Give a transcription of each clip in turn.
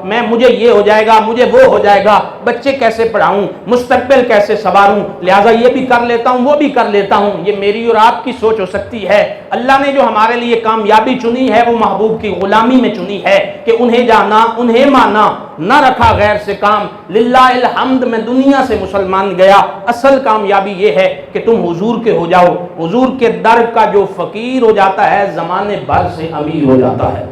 مجھے یہ ہو جائے گا، مجھے وہ ہو جائے گا، بچے کیسے پڑھاؤں، مستقبل کیسے سنواروں، لہٰذا یہ بھی کر لیتا ہوں وہ بھی کر لیتا ہوں۔ یہ میری اور آپ کی سوچ ہو سکتی ہے۔ اللہ نے جو ہمارے لیے کامیابی چنی ہے وہ محبوب کی غلامی میں چنی ہے کہ انہیں جانا، انہیں مانا، نہ رکھا غیر سے کام۔ للہ الحمد میں دنیا سے مسلمان گیا۔ اصل کامیابی یہ ہے کہ تم حضور کے ہو جاؤ۔ حضور کے در کا جو فقیر ہو جاتا ہے زمانے بھر سے امیر ہو جاتا ہے۔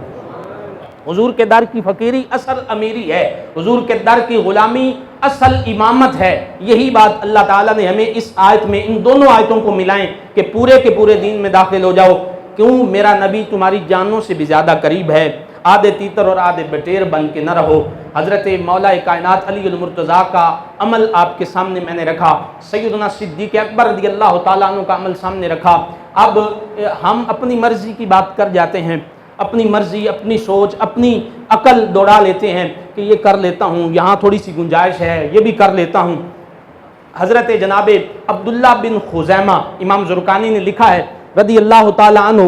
حضور کے در کی فقیری اصل امیری ہے، حضور کے در کی غلامی اصل امامت ہے۔ یہی بات اللہ تعالیٰ نے ہمیں اس آیت میں، ان دونوں آیتوں کو ملائیں کہ پورے کے پورے دین میں داخل ہو جاؤ۔ کیوں؟ میرا نبی تمہاری جانوں سے بھی زیادہ قریب ہے، آدھے تیتر اور آدھے بٹیر بن کے نہ رہو۔ حضرت مولا کائنات علی المرتضیٰ کا عمل آپ کے سامنے میں نے رکھا، سیدنا صدیق اکبر رضی اللہ تعالیٰ عنہ کا عمل سامنے رکھا۔ اب ہم اپنی مرضی کی بات کر جاتے ہیں، اپنی مرضی، اپنی سوچ، اپنی عقل دوڑا لیتے ہیں کہ یہ کر لیتا ہوں، یہاں تھوڑی سی گنجائش ہے، یہ بھی کر لیتا ہوں۔ حضرت جناب عبداللہ بن خزیمہ، امام زرقانی نے لکھا ہے رضی اللہ تعالیٰ عنہ،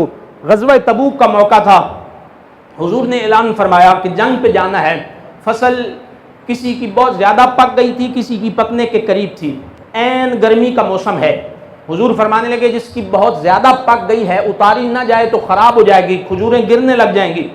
غزوہ تبوک کا موقع تھا، حضور نے اعلان فرمایا کہ جنگ پہ جانا ہے۔ فصل کسی کی بہت زیادہ پک گئی تھی، کسی کی پکنے کے قریب تھی، عین گرمی کا موسم ہے۔ حضور فرمانے لگے جس کی بہت زیادہ پک گئی ہے اتاری نہ جائے تو خراب ہو جائے گی، کھجوریں گرنے لگ جائیں گی۔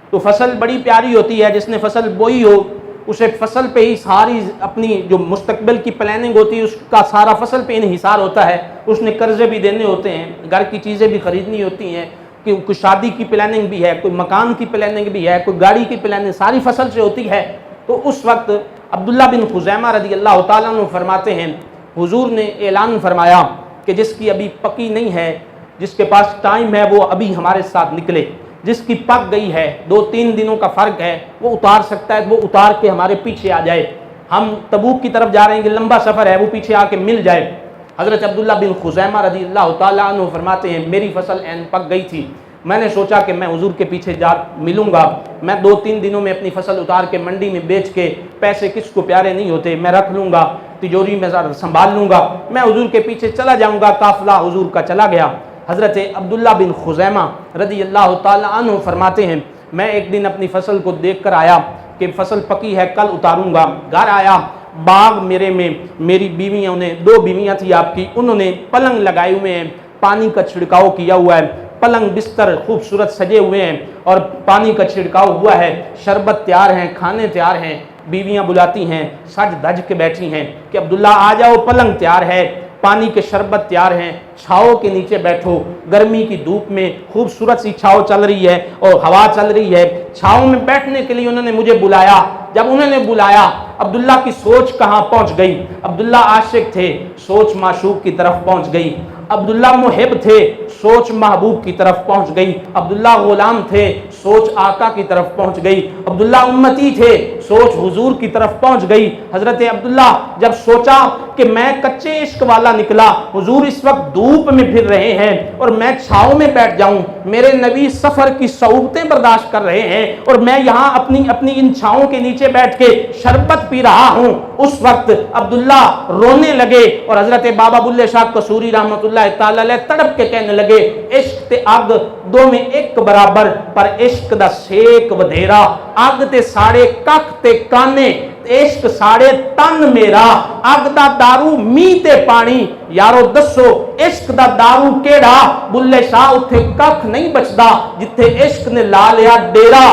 تو فصل بڑی پیاری ہوتی ہے، جس نے فصل بوئی ہو اسے فصل پہ ہی ساری اپنی جو مستقبل کی پلاننگ ہوتی ہے اس کا سارا فصل پہ انحصار ہوتا ہے۔ اس نے قرضے بھی دینے ہوتے ہیں، گھر کی چیزیں بھی خریدنی ہوتی ہیں، کوئی شادی کی پلاننگ بھی ہے، کوئی مکان کی پلاننگ بھی ہے، کوئی گاڑی کی پلاننگ، ساری فصل سے ہوتی ہے۔ تو اس وقت عبداللہ بن خزیمہ رضی اللہ تعالیٰ عنہ فرماتے ہیں حضور نے اعلان فرمایا کہ جس کی ابھی پکی نہیں ہے، جس کے پاس ٹائم ہے وہ ابھی ہمارے ساتھ نکلے، جس کی پک گئی ہے 2-3 دنوں کا فرق ہے وہ اتار سکتا ہے، وہ اتار کے ہمارے پیچھے آ جائے، ہم تبوک کی طرف جا رہے ہیں کہ لمبا سفر ہے، وہ پیچھے آ کے مل جائے۔ حضرت عبداللہ بن خزیمہ رضی اللہ تعالیٰ عنہ فرماتے ہیں میری فصل عین پک گئی تھی، میں نے سوچا کہ میں حضور کے پیچھے جا ملوں گا، میں 2-3 دنوں میں اپنی فصل اتار کے منڈی میں بیچ کے، پیسے کس کو پیارے نہیں ہوتے، میں رکھ لوں گا، تجوری میں سنبھال لوں گا، میں حضور کے پیچھے چلا جاؤں گا۔ قافلہ حضور کا چلا گیا۔ حضرت عبداللہ بن خزیمہ رضی اللہ تعالیٰ عنہ فرماتے ہیں میں ایک دن اپنی فصل کو دیکھ کر آیا کہ فصل پکی ہے، کل اتاروں گا۔ گھر آیا، باغ میرے میں میری بیویوں نے، 2 بیویاں تھی آپ کی، انہوں نے پلنگ لگائے ہوئے ہیں، پانی کا چھڑکاؤ کیا ہوا ہے، پلنگ بستر خوبصورت سجے ہوئے ہیں اور پانی کا چھڑکاؤ ہوا ہے، شربت تیار ہیں، کھانے تیار ہیں۔ بیویاں بلاتی ہیں، سج دھج کے بیٹھی ہیں کہ عبداللہ آ جاؤ، پلنگ تیار ہے، پانی کے شربت تیار ہیں، چھاؤ کے نیچے بیٹھو۔ گرمی کی دھوپ میں خوبصورت سی چھاؤ چل رہی ہے اور ہوا چل رہی ہے، چھاؤ میں بیٹھنے کے لیے انہوں نے مجھے بلایا۔ جب انہوں نے بلایا عبداللہ کی سوچ کہاں پہنچ گئی؟ عبداللہ عاشق تھے، سوچ معشوق کی طرف پہنچ گئی۔ عبداللہ محب تھے، سوچ محبوب کی طرف پہنچ گئی۔ عبداللہ غلام تھے، سوچ آقا کی طرف پہنچ گئی۔ عبداللہ امتی تھے، سوچ حضور کی طرف پہنچ گئی۔ حضرت عبداللہ جب سوچا کہ میں کچے عشق والا نکلا، حضور اس وقت دھوپ میں پھر رہے ہیں اور میں چھاؤں میں بیٹھ جاؤں، میرے نبی سفر کی صعوبتیں برداشت کر رہے ہیں اور میں یہاں اپنی ان چھاؤں کے نیچے بیٹھ کے شربت پی رہا ہوں۔ اس وقت عبداللہ رونے لگے اور حضرت بابا بلے شاہ قصوری رحمۃ اللہ تعالی علیہ تڑپ کے کہنے لگے عشق تے اگ دو میں ایک برابر، پر عشق دا سیک ودھیرا، اگ تے ساڑے ککھ تے کانے، عشق ساڑے تن میرا، اگ دا دارو می تے پانی، یارو دسو عشق دا دارو کیڑا؟ بلے شاہ اتھے ککھ نہیں بچدا جتھے عشق نے لا لیا ڈیرا۔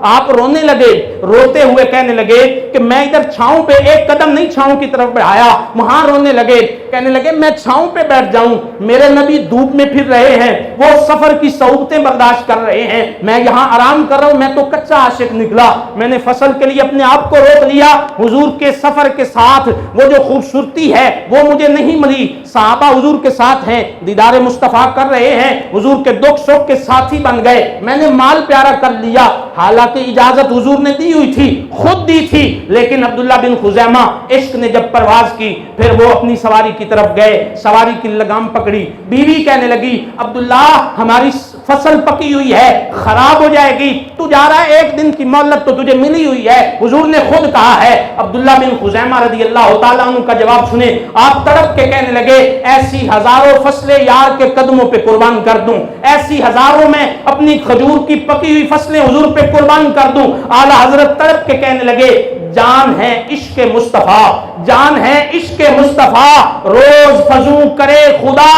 آپ رونے لگے، روتے ہوئے کہنے لگے کہ میں ادھر چھاؤں پہ ایک قدم نہیں چھاؤں کی طرف بڑھایا، وہاں رونے لگے، کہنے لگے میں چھاؤں پہ بیٹھ جاؤں، میرے نبی دھوپ میں پھر رہے ہیں، وہ سفر کی صعوبتیں برداشت کر رہے ہیں، میں یہاں آرام کر رہا ہوں، میں تو کچا عاشق نکلا، میں نے فصل کے لیے اپنے آپ کو روک لیا۔ حضور کے سفر کے ساتھ وہ جو خوبصورتی ہے وہ مجھے نہیں ملی، صحابہ حضور کے ساتھ ہیں، دیدار مصطفیٰ کر رہے ہیں، حضور کے دکھ سکھ کے ساتھی بن گئے، میں نے مال پیارا کر لیا، حالانکہ اجازت حضور نے دی ہوئی تھی، خود دی تھی، لیکن عبداللہ بن خزیمہ عشق نے جب پرواز کی پھر وہ اپنی سواری کی طرف گئے، سواری کی لگام پکڑی، بیوی کہنے لگی عبداللہ ہماری فصل پکی ہوئی ہے، خراب ہو جائے گی، تو جا رہا ہے, ایک دن کی مہلت تو تجھے ملی ہوئی ہے. حضور نے خود کہا ہے, عبداللہ بن خزیمہ رضی اللہ تعالیٰ عنہ کا جواب سنیں, آپ تڑپ کے کہنے لگے ایسی ہزاروں فصلیں یار کے قدموں پہ قربان کر دوں, ایسی ہزاروں میں اپنی کھجور کی پکی ہوئی فصلیں حضور پہ قربان کر دوں. اعلیٰ حضرت تڑپ کے کہنے لگے جان ہے عشق مصطفیٰ, جان ہے عشق مصطفیٰ, روز فضو کرے خدا,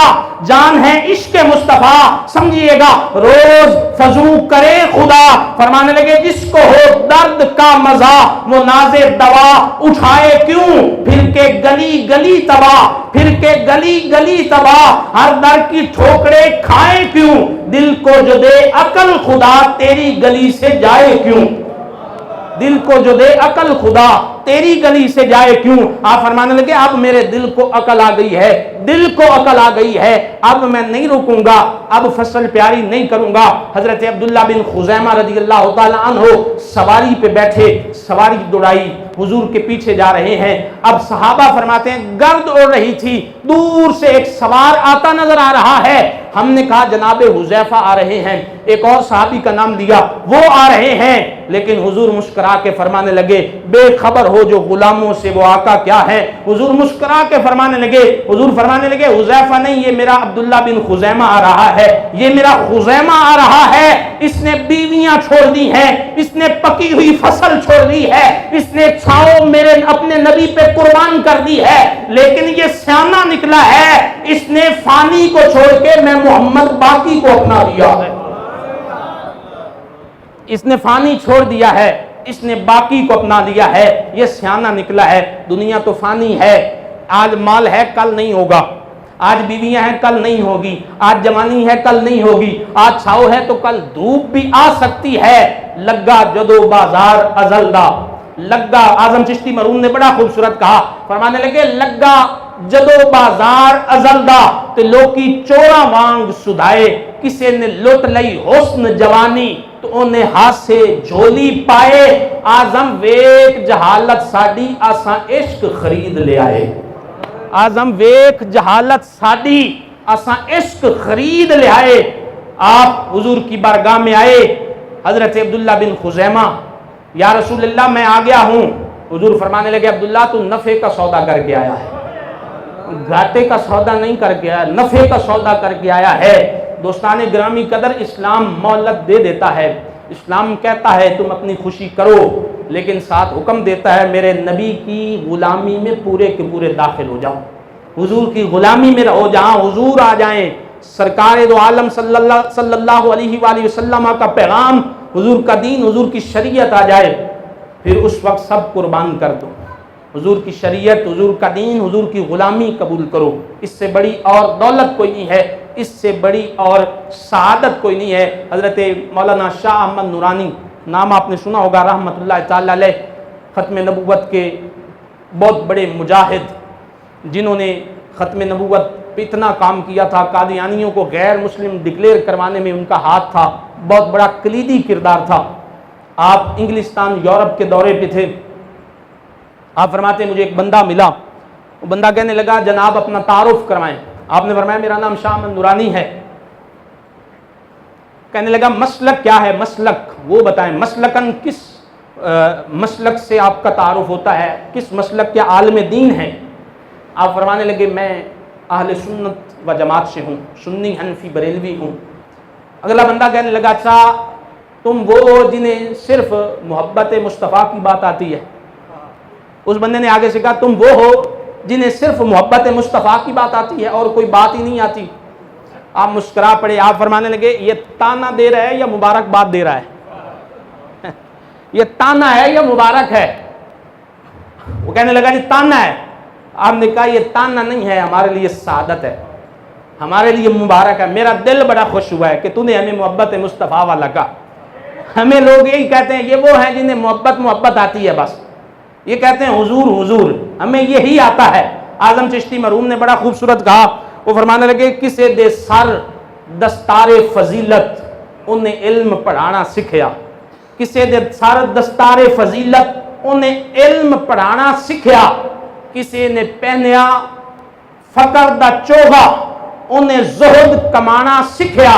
جان ہے عشق مصطفیٰ, سمجھئے گا, روز فضو کرے خدا. فرمانے لگے جس کو ہو درد کا مزہ وہ ناز دوا اٹھائے کیوں, پھر کے گلی گلی تباہ, پھر کے گلی گلی تباہ, ہر در کی ٹھوکرے کھائے کیوں, دل کو جو دے عقل خدا تیری گلی سے جائے کیوں, دل کو جو دے عقل خدا تیری گلی سے جائے کیوں. آپ فرمانے لگے اب میرے دل کو عقل آ گئی ہے, دل کو عقل آ گئی ہے, اب میں نہیں رکوں گا, اب فصل پیاری نہیں کروں گا. حضرت عبداللہ بن خزیمہ رضی اللہ تعالیٰ عنہ سواری پہ بیٹھے, سواری دوڑائی, حضور کے پیچھے جا رہے ہیں. اب صحابہ فرماتے ہیں گرد اڑ رہی تھی, دور سے ایک سوار آتا نظر آ رہا ہے. ہم نے کہا جناب حذیفہ آ رہے ہیں, ایک اور صحابی کا نام لیا, وہ آ رہے ہیں. لیکن حضور مسکرا کے فرمانے لگے بے خبر ہو جو غلاموں سے وہ آقا کیا ہے. حضور مسکرا کے فرمانے لگے, حضور فرمانے لگے حذیفہ نہیں, یہ میرا عبداللہ بن خزیمہ آ رہا ہے, یہ میرا خزیمہ آ رہا ہے. اس نے بیویاں چھوڑ دی ہیں, اس نے پکی ہوئی فصل چھوڑ دی ہے, اس نے چھاؤں میرے اپنے نبی پہ قربان کر دی ہے, لیکن یہ سیانہ نکلا ہے, اس نے فانی کو چھوڑ کے میں محمد باقی کو اپنا دیا ہے. اس نے فانی چھوڑ دیا ہے, اس نے باقی کو اپنا دیا ہے, یہ سیانہ نکلا ہے. دنیا تو فانی ہے, آج مال ہے کل نہیں ہوگا, آج بیویاں ہیں کل نہیں ہوگی, آج جوانی ہے کل نہیں ہوگی, آج چھاؤ ہے تو کل دھوپ بھی آ سکتی ہے. لگا جدو بازار ازلدا, لگا, اعظم چشتی مرحوم نے بڑا خوبصورت کہا, فرمانے لگے لگا جدو بازار ازلدا تے لوکی چورا وانگ سدھائے, کسے نے لٹ لئی حسن جوانی تو انہیں ہاتھ سے جھولی پائے. آزم ویک جہالت ساڈی آساں عشق خرید لے آئے, آزم ویک جہالت ساڈی آساں عشق خرید لے آئے. آپ حضور کی بارگاہ میں آئے. حضرت عبداللہ بن خزیمہ, یا رسول اللہ میں آ گیا ہوں. حضور فرمانے لگے عبداللہ تو نفع کا سودا کر کے آیا ہے, گھاٹے کا سودا نہیں کر کے آیا, نفع کا سودا کر کے آیا ہے. دوستان گرامی قدر, اسلام مہلت دے دیتا ہے, اسلام کہتا ہے تم اپنی خوشی کرو, لیکن ساتھ حکم دیتا ہے میرے نبی کی غلامی میں پورے کے پورے داخل ہو جاؤ, حضور کی غلامی میں رہو. جہاں حضور آ جائیں, سرکار دو عالم صلی اللہ علیہ وآلہ وسلم کا پیغام, حضور کا دین, حضور کی شریعت آ جائے, پھر اس وقت سب قربان کر دو. حضور کی شریعت, حضور کا دین, حضور کی غلامی قبول کرو. اس سے بڑی اور دولت کوئی نہیں ہے, اس سے بڑی اور سعادت کوئی نہیں ہے. حضرت مولانا شاہ احمد نورانی, نام آپ نے سنا ہوگا رحمت اللہ تعالی علیہ, ختم نبوت کے بہت بڑے مجاہد, جنہوں نے ختم نبوت پہ اتنا کام کیا تھا, قادیانیوں کو غیر مسلم ڈکلیئر کروانے میں ان کا ہاتھ تھا, بہت بڑا کلیدی کردار تھا. آپ انگلستان یورپ کے دورے پہ تھے. آپ فرماتے ہیں مجھے ایک بندہ ملا, وہ بندہ کہنے لگا جناب اپنا تعارف کروائیں. آپ نے فرمایا میرا نام شاہ احمد نورانی ہے. کہنے لگا مسلک کیا ہے, مسلک وہ بتائیں, مسلکن کس مسلک سے آپ کا تعارف ہوتا ہے, کس مسلک کے عالم دین ہیں. آپ فرمانے لگے میں اہل سنت و جماعت سے ہوں, سنی حنفی بریلوی ہوں. اگلا بندہ کہنے لگا اچھا تم وہ جنہیں صرف محبت مصطفیٰ کی بات آتی ہے. اس بندے نے آگے سے کہا تم وہ ہو جنہیں صرف محبت مصطفیٰ کی بات آتی ہے اور کوئی بات ہی نہیں آتی. آپ مسکرا پڑے. آپ فرمانے لگے یہ تانا دے رہا ہے یا مبارک بات دے رہا ہے, یہ تانا ہے یا مبارک ہے. وہ کہنے لگا جی تانا ہے. آپ نے کہا یہ تانا نہیں ہے, ہمارے لیے سعادت ہے, ہمارے لیے مبارک ہے. میرا دل بڑا خوش ہوا ہے کہ تو نے ہمیں محبت مصطفیٰ والا کہا. ہمیں لوگ یہی کہتے ہیں یہ وہ ہیں جنہیں محبت آتی ہے, بس یہ کہتے ہیں حضور حضور, ہمیں یہی آتا ہے. اعظم چشتی مرحوم نے بڑا خوبصورت کہا, وہ فرمانے لگے کسے دے سر دستار فضیلت انہیں علم پڑھانا سکھیا, کسے دے سر دستار فضیلت انہیں علم پڑھانا سکھیا, کسی نے پہنیا فقر دا چوغا انہیں زہد کمانا سکھیا.